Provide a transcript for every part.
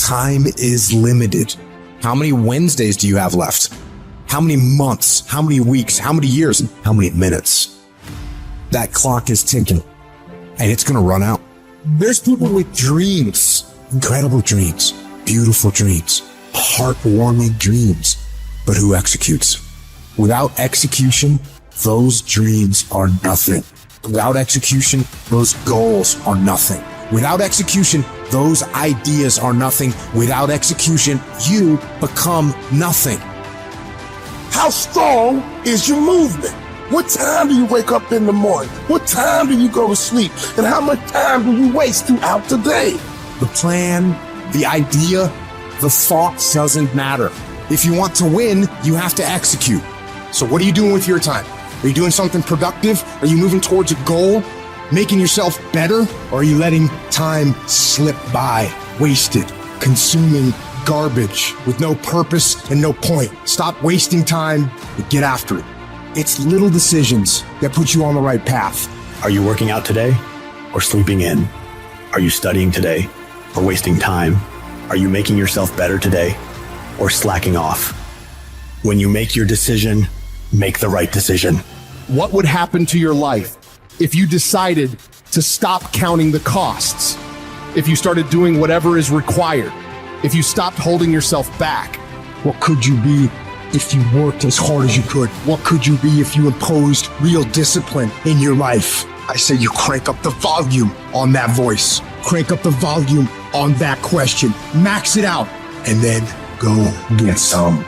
Time is limited. How many Wednesdays do you have left? How many months? How many weeks? How many years? How many minutes? That clock is ticking, and it's going to run out. There's people with dreams, incredible dreams, beautiful dreams, heartwarming dreams, but who executes? Without execution, those dreams are nothing. Without execution, those goals are nothing. Without execution, those ideas are nothing. Without execution, you become nothing. How strong is your movement? What time do you wake up in the morning? What time do you go to sleep? And how much time do you waste throughout the day? The plan, the idea, the thought doesn't matter. If you want to win, you have to execute. So what are you doing with your time? Are you doing something productive? Are you moving towards a goal? Making yourself better? Or are you letting time slip by, wasted, consuming garbage with no purpose and no point? Stop wasting time and get after it. It's little decisions that put you on the right path. Are you working out today or sleeping in? Are you studying today or wasting time? Are you making yourself better today or slacking off? When you make your decision, make the right decision. What would happen to your life if you decided to stop counting the costs? If you started doing whatever is required? If you stopped holding yourself back? What could you be if you worked as hard as you could? What could you be if you imposed real discipline in your life? I say you crank up the volume on that voice. Crank up the volume on that question. Max it out and then go get some.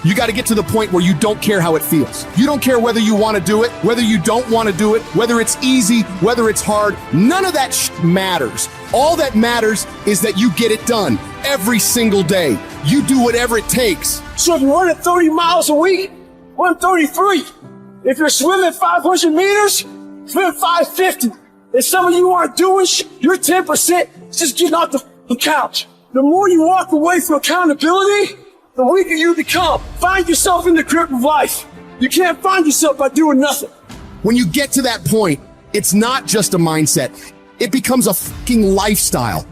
You got to get to the point where you don't care how it feels. You don't care whether you want to do it, whether you don't want to do it, whether it's easy, whether it's hard. None of that matters. All that matters is that you get it done every single day. You do whatever it takes. So if you're running 30 miles a week, run 33. If you're swimming 500 meters, swim 550. If some of you aren't doing you're 10% just getting off the couch. The more you walk away from accountability, the weaker you become. Find yourself in the grip of life. You can't find yourself by doing nothing. When you get to that point, it's not just a mindset. It becomes a fucking lifestyle.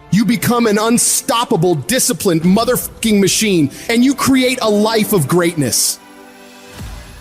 You become an unstoppable, disciplined motherfucking machine, and you create a life of greatness.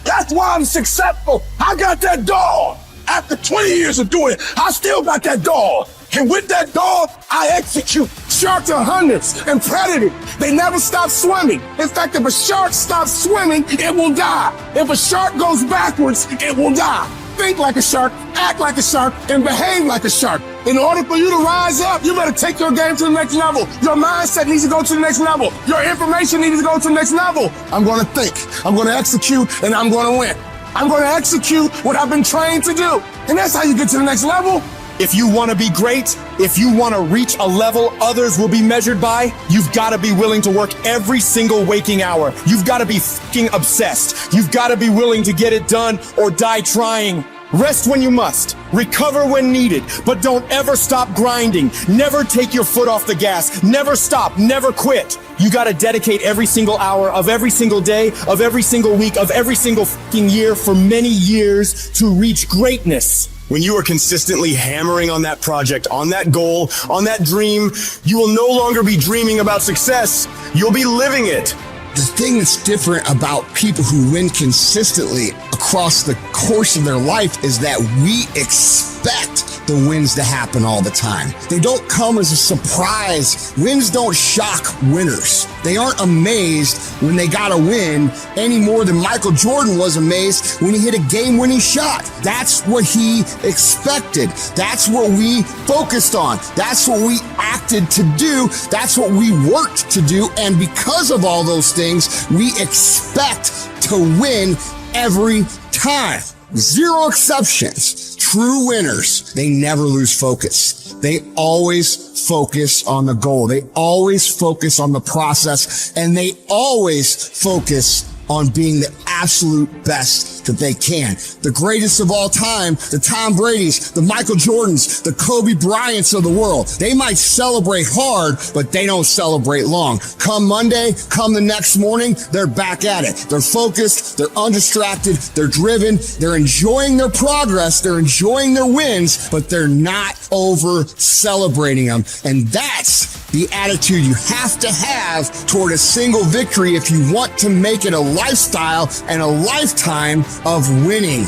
That's why I'm successful. I got that dog. After 20 years of doing it, I still got that dog. And with that dog, I execute. Sharks are hunters and predators. They never stop swimming. In fact, if a shark stops swimming, it will die. If a shark goes backwards, it will die. Think like a shark, act like a shark, and behave like a shark. In order for you to rise up, you better take your game to the next level. Your mindset needs to go to the next level. Your information needs to go to the next level. I'm going to think, I'm going to execute, and I'm going to win. I'm going to execute what I've been trained to do. And that's how you get to the next level. If you want to be great, if you want to reach a level others will be measured by, you've got to be willing to work every single waking hour. You've got to be fucking obsessed. You've got to be willing to get it done or die trying. Rest when you must, recover when needed, but don't ever stop grinding. Never take your foot off the gas. Never stop, never quit. You got to dedicate every single hour of every single day, of every single week, of every single fucking year for many years to reach greatness. When you are consistently hammering on that project, on that goal, on that dream, you will no longer be dreaming about success. You'll be living it. The thing that's different about people who win consistently across the course of their life is that we expect the wins to happen all the time. They don't come as a surprise. Wins don't shock winners. They aren't amazed when they got a win any more than Michael Jordan was amazed when he hit a game-winning shot. That's what he expected. That's what we focused on. That's what we acted to do. That's what we worked to do. And because of all those things, we expect to win every time. Zero exceptions. True winners, they never lose focus. They always focus on the goal. They always focus on the process, and they always focus on being the absolute best that they can. The greatest of all time, the Tom Brady's, the Michael Jordans, the Kobe Bryants of the world. They might celebrate hard, but they don't celebrate long. Come Monday, come the next morning, they're back at it. They're focused, they're undistracted, they're driven, they're enjoying their progress, they're enjoying their wins, but they're not over celebrating them. And that's the attitude you have to have toward a single victory if you want to make it a lifestyle and a lifetime of winning.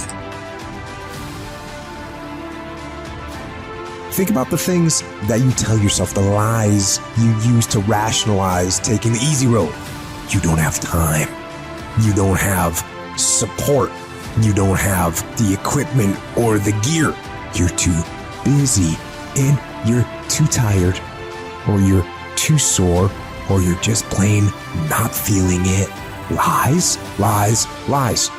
Think about the things that you tell yourself, the lies you use to rationalize taking the easy road. You don't have time. You don't have support. You don't have the equipment or the gear. You're too busy and you're too tired, or you're too sore, or you're just plain not feeling it. Lies, lies, lies.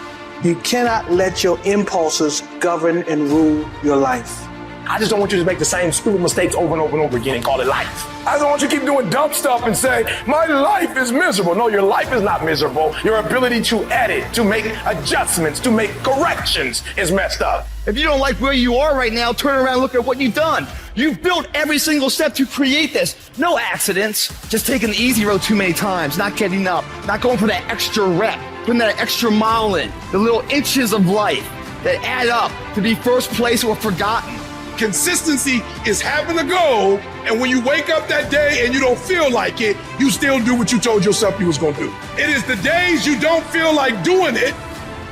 You cannot let your impulses govern and rule your life. I just don't want you to make the same stupid mistakes over and over and over again and call it life. I don't want you to keep doing dumb stuff and say, my life is miserable. No, your life is not miserable. Your ability to edit, to make adjustments, to make corrections is messed up. If you don't like where you are right now, turn around and look at what you've done. You've built every single step to create this. No accidents, just taking the easy road too many times, not getting up, not going for that extra rep, putting that extra mile in, the little inches of life that add up to be first place or forgotten. Consistency is having a goal, and when you wake up that day and you don't feel like it, you still do what you told yourself you was gonna do. It is the days you don't feel like doing it,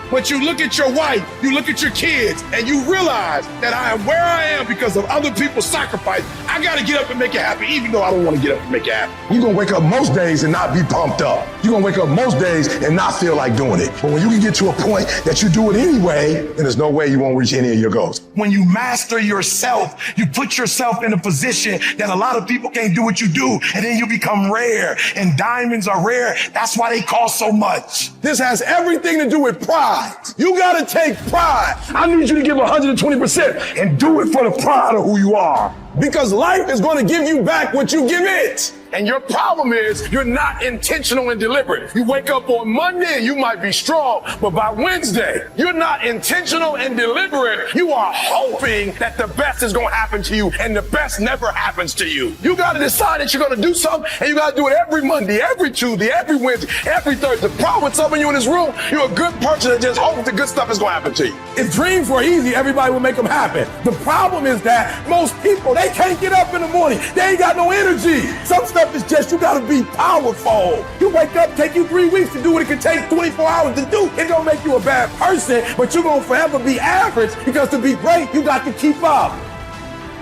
but you look at your wife, you look at your kids, and you realize that I am where I am because of other people's sacrifice. I gotta get up and make it happen, even though I don't wanna get up and make it happen. You're gonna wake up most days and not be pumped up. You're gonna wake up most days and not feel like doing it. But when you can get to a point that you do it anyway, then there's no way you won't reach any of your goals. When you master yourself, you put yourself in a position that a lot of people can't do what you do, and then you become rare, and diamonds are rare. That's why they cost so much. This has everything to do with pride. You gotta take pride. I need you to give 120% and do it for the pride of who you are. Because life is gonna give you back what you give it. And your problem is you're not intentional and deliberate. You wake up on Monday, you might be strong, but by Wednesday, you're not intentional and deliberate. You are hoping that the best is gonna happen to you, and the best never happens to you. You gotta decide that you're gonna do something, and you gotta do it every Monday, every Tuesday, every Wednesday, every Thursday. The problem with some of you in this room, you're a good person that just hopes the good stuff is gonna happen to you. If dreams were easy, everybody would make them happen. The problem is that most people, they can't get up in the morning. They ain't got no energy. Some stuff is just, you gotta be powerful. You wake up, take you 3 weeks to do what it can take 24 hours to do. It don't make you a bad person, but you're gonna forever be average, because to be great, you got to keep up.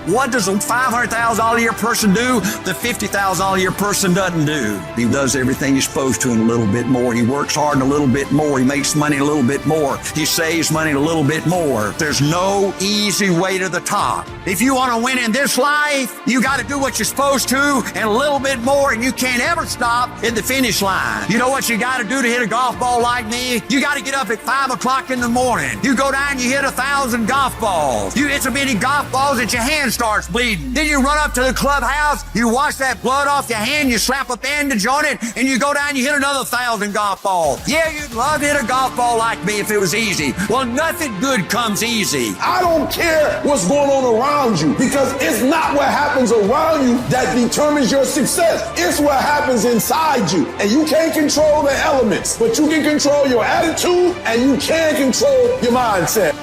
What does a $500,000 a year person do that $50,000 a year person doesn't do? He does everything he's supposed to and a little bit more. He works hard and a little bit more. He makes money a little bit more. He saves money a little bit more. There's no easy way to the top. If you want to win in this life, you got to do what you're supposed to and a little bit more, and you can't ever stop at the finish line. You know what you got to do to hit a golf ball like me? You got to get up at 5 o'clock in the morning. You go down, you hit 1,000 golf balls. You hit so many golf balls that your hands starts bleeding. Then you run up to the clubhouse, you wash that blood off your hand, you slap a bandage on it, and you go down, you hit another 1,000 golf balls. Yeah, you'd love to hit a golf ball like me if it was easy. Well, nothing good comes easy. I don't care what's going on around you, because it's not what happens around you that determines your success. It's what happens inside you. And you can't control the elements, but you can control your attitude and you can control your mindset.